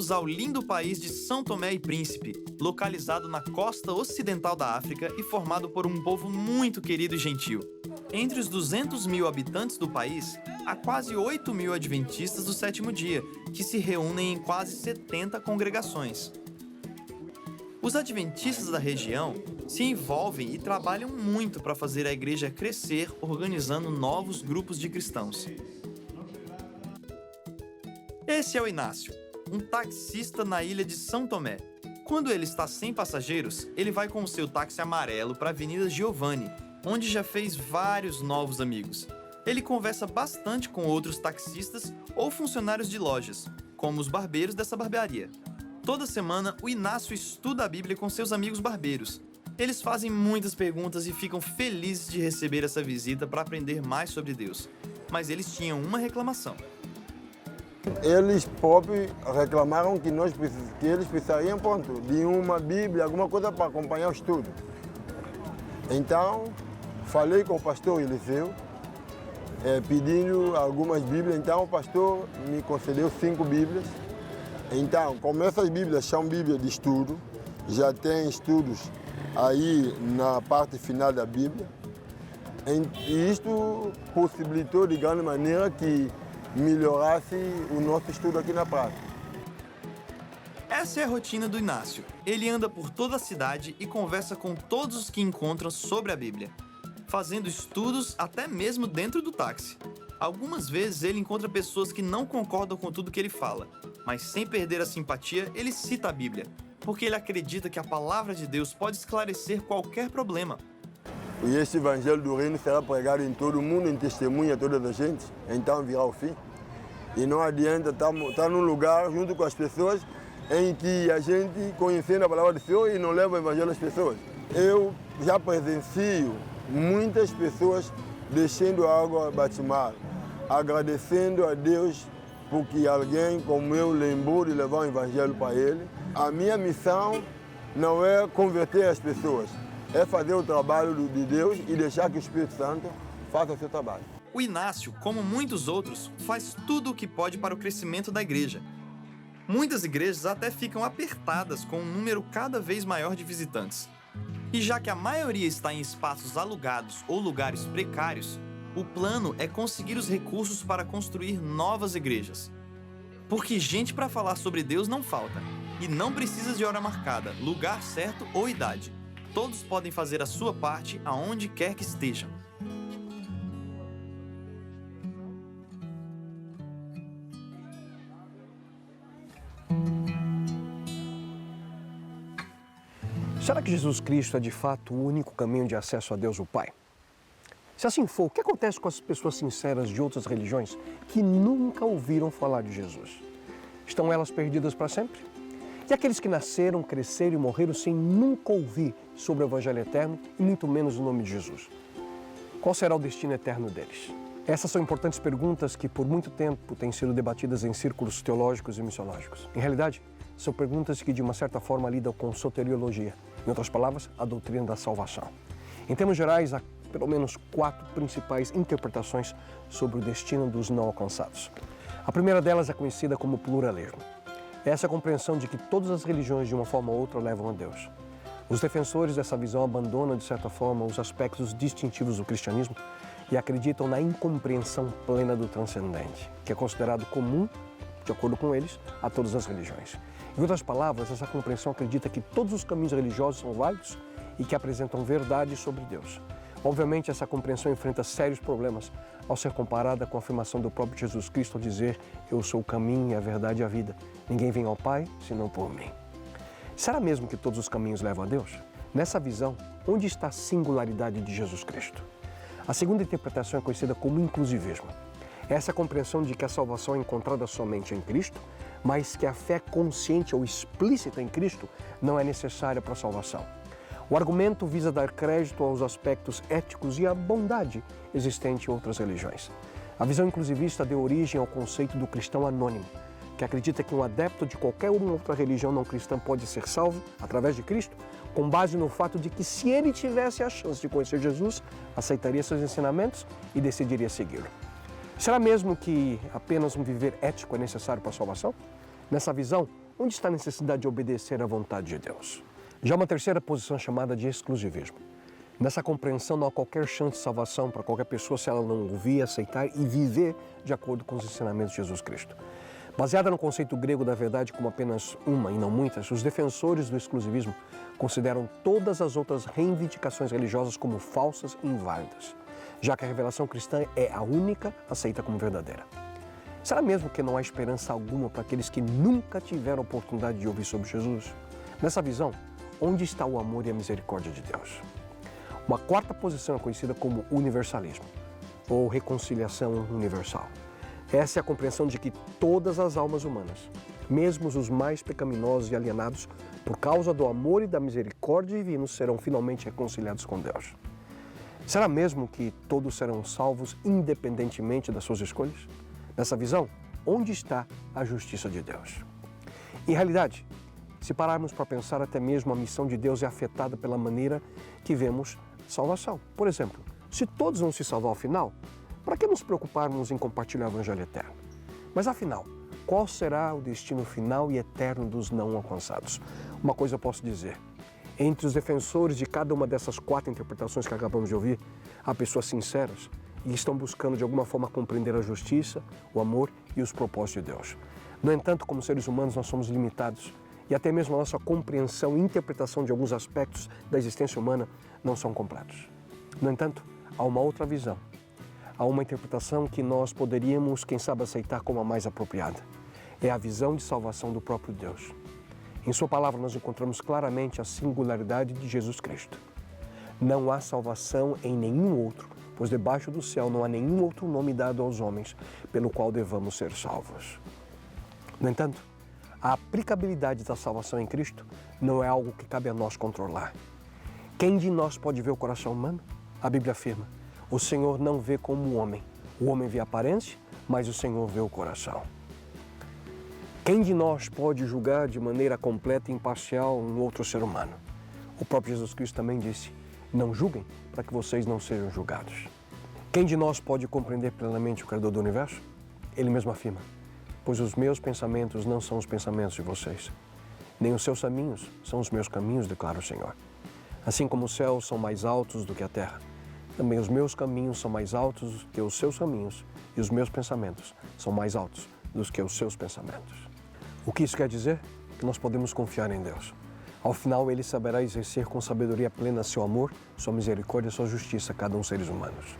bem-vindos ao lindo país de São Tomé e Príncipe, localizado na costa ocidental da África e formado por um povo muito querido e gentil. Entre os 200 mil habitantes do país, há quase 8 mil adventistas do sétimo dia, que se reúnem em quase 70 congregações. Os adventistas da região se envolvem e trabalham muito para fazer a igreja crescer, organizando novos grupos de cristãos. Esse é o Inácio, um taxista na ilha de São Tomé. Quando ele está sem passageiros, ele vai com o seu táxi amarelo para a Avenida Giovanni, onde já fez vários novos amigos. Ele conversa bastante com outros taxistas ou funcionários de lojas, como os barbeiros dessa barbearia. Toda semana, o Inácio estuda a Bíblia com seus amigos barbeiros. Eles fazem muitas perguntas e ficam felizes de receber essa visita para aprender mais sobre Deus. Mas eles tinham uma reclamação. Eles próprios reclamaram que eles precisariam, de uma Bíblia, alguma coisa para acompanhar o estudo. Então, falei com o pastor Eliseu, pedindo algumas Bíblias. Então, o pastor me concedeu 5 Bíblias. Então, como essas Bíblias são Bíblias de estudo, já tem estudos aí na parte final da Bíblia. E isto possibilitou de grande maneira que melhorasse o nosso estudo aqui na prática. Essa é a rotina do Inácio. Ele anda por toda a cidade e conversa com todos os que encontra sobre a Bíblia, fazendo estudos até mesmo dentro do táxi. Algumas vezes ele encontra pessoas que não concordam com tudo que ele fala, mas sem perder a simpatia, ele cita a Bíblia, porque ele acredita que a palavra de Deus pode esclarecer qualquer problema. E este evangelho do reino será pregado em todo o mundo, em testemunha a toda a gente, então virá o fim. E não adianta estar num lugar junto com as pessoas em que a gente conhecendo a palavra do Senhor e não leva o evangelho às pessoas. Eu já presencio muitas pessoas descendo a água batimar, agradecendo a Deus porque alguém como eu lembrou de levar o evangelho para ele. A minha missão não é converter as pessoas, é fazer o trabalho de Deus e deixar que o Espírito Santo faça o seu trabalho. O Inácio, como muitos outros, faz tudo o que pode para o crescimento da igreja. Muitas igrejas até ficam apertadas com um número cada vez maior de visitantes. E já que a maioria está em espaços alugados ou lugares precários, o plano é conseguir os recursos para construir novas igrejas. Porque gente para falar sobre Deus não falta, e não precisa de hora marcada, lugar certo ou idade. Todos podem fazer a sua parte aonde quer que estejam. Será que Jesus Cristo é de fato o único caminho de acesso a Deus o Pai? Se assim for, o que acontece com as pessoas sinceras de outras religiões que nunca ouviram falar de Jesus? Estão elas perdidas para sempre? E aqueles que nasceram, cresceram e morreram sem nunca ouvir sobre o Evangelho eterno e muito menos o nome de Jesus? Qual será o destino eterno deles? Essas são importantes perguntas que por muito tempo têm sido debatidas em círculos teológicos e missiológicos. Em realidade, são perguntas que de uma certa forma lidam com soteriologia, em outras palavras, a doutrina da salvação. Em termos gerais, há pelo menos 4 principais interpretações sobre o destino dos não alcançados. A primeira delas é conhecida como pluralismo. Essa é a compreensão de que todas as religiões, de uma forma ou outra, levam a Deus. Os defensores dessa visão abandonam, de certa forma, os aspectos distintivos do cristianismo e acreditam na incompreensão plena do transcendente, que é considerado comum, de acordo com eles, a todas as religiões. Em outras palavras, essa compreensão acredita que todos os caminhos religiosos são válidos e que apresentam verdade sobre Deus. Obviamente, essa compreensão enfrenta sérios problemas ao ser comparada com a afirmação do próprio Jesus Cristo ao dizer: eu sou o caminho, a verdade e a vida. Ninguém vem ao Pai senão por mim. Será mesmo que todos os caminhos levam a Deus? Nessa visão, onde está a singularidade de Jesus Cristo? A segunda interpretação é conhecida como inclusivismo. Essa é a compreensão de que a salvação é encontrada somente em Cristo, mas que a fé consciente ou explícita em Cristo não é necessária para a salvação. O argumento visa dar crédito aos aspectos éticos e à bondade existente em outras religiões. A visão inclusivista deu origem ao conceito do cristão anônimo, que acredita que um adepto de qualquer uma outra religião não cristã pode ser salvo, através de Cristo, com base no fato de que se ele tivesse a chance de conhecer Jesus, aceitaria seus ensinamentos e decidiria segui-lo. Será mesmo que apenas um viver ético é necessário para a salvação? Nessa visão, onde está a necessidade de obedecer à vontade de Deus? Já uma terceira posição chamada de exclusivismo. Nessa compreensão não há qualquer chance de salvação para qualquer pessoa se ela não ouvir, aceitar e viver de acordo com os ensinamentos de Jesus Cristo. Baseada no conceito grego da verdade como apenas uma e não muitas, os defensores do exclusivismo consideram todas as outras reivindicações religiosas como falsas e inválidas, já que a revelação cristã é a única aceita como verdadeira. Será mesmo que não há esperança alguma para aqueles que nunca tiveram a oportunidade de ouvir sobre Jesus? Nessa visão, onde está o amor e a misericórdia de Deus? Uma quarta posição é conhecida como universalismo, ou reconciliação universal. Essa é a compreensão de que todas as almas humanas, mesmo os mais pecaminosos e alienados, por causa do amor e da misericórdia divinos, serão finalmente reconciliados com Deus. Será mesmo que todos serão salvos independentemente das suas escolhas? Nessa visão, onde está a justiça de Deus? Em realidade, se pararmos para pensar, até mesmo a missão de Deus é afetada pela maneira que vemos salvação. Por exemplo, se todos vão se salvar ao final, para que nos preocuparmos em compartilhar o Evangelho eterno? Mas afinal, qual será o destino final e eterno dos não alcançados? Uma coisa eu posso dizer: entre os defensores de cada uma dessas quatro interpretações que acabamos de ouvir, há pessoas sinceras e estão buscando de alguma forma compreender a justiça, o amor e os propósitos de Deus. No entanto, como seres humanos, nós somos limitados e até mesmo a nossa compreensão e interpretação de alguns aspectos da existência humana não são completos. No entanto, há uma outra visão. Há uma interpretação que nós poderíamos, quem sabe, aceitar como a mais apropriada. É a visão de salvação do próprio Deus. Em sua palavra nós encontramos claramente a singularidade de Jesus Cristo. Não há salvação em nenhum outro, pois debaixo do céu não há nenhum outro nome dado aos homens pelo qual devamos ser salvos. No entanto, a aplicabilidade da salvação em Cristo não é algo que cabe a nós controlar. Quem de nós pode ver o coração humano? A Bíblia afirma: o Senhor não vê como o homem vê a aparência, mas o Senhor vê o coração. Quem de nós pode julgar de maneira completa e imparcial um outro ser humano? O próprio Jesus Cristo também disse: não julguem para que vocês não sejam julgados. Quem de nós pode compreender plenamente o Criador do Universo? Ele mesmo afirma: pois os meus pensamentos não são os pensamentos de vocês, nem os seus caminhos são os meus caminhos, declara o Senhor. Assim como os céus são mais altos do que a terra, também os meus caminhos são mais altos do que os seus caminhos, e os meus pensamentos são mais altos do que os seus pensamentos. O que isso quer dizer? Que nós podemos confiar em Deus. Ao final, Ele saberá exercer com sabedoria plena seu amor, sua misericórdia e sua justiça a cada um dos seres humanos.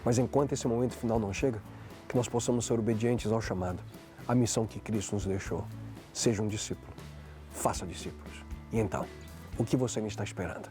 Mas enquanto esse momento final não chega, que nós possamos ser obedientes ao chamado, à missão que Cristo nos deixou. Seja um discípulo, faça discípulos. E então, o que você ainda está esperando?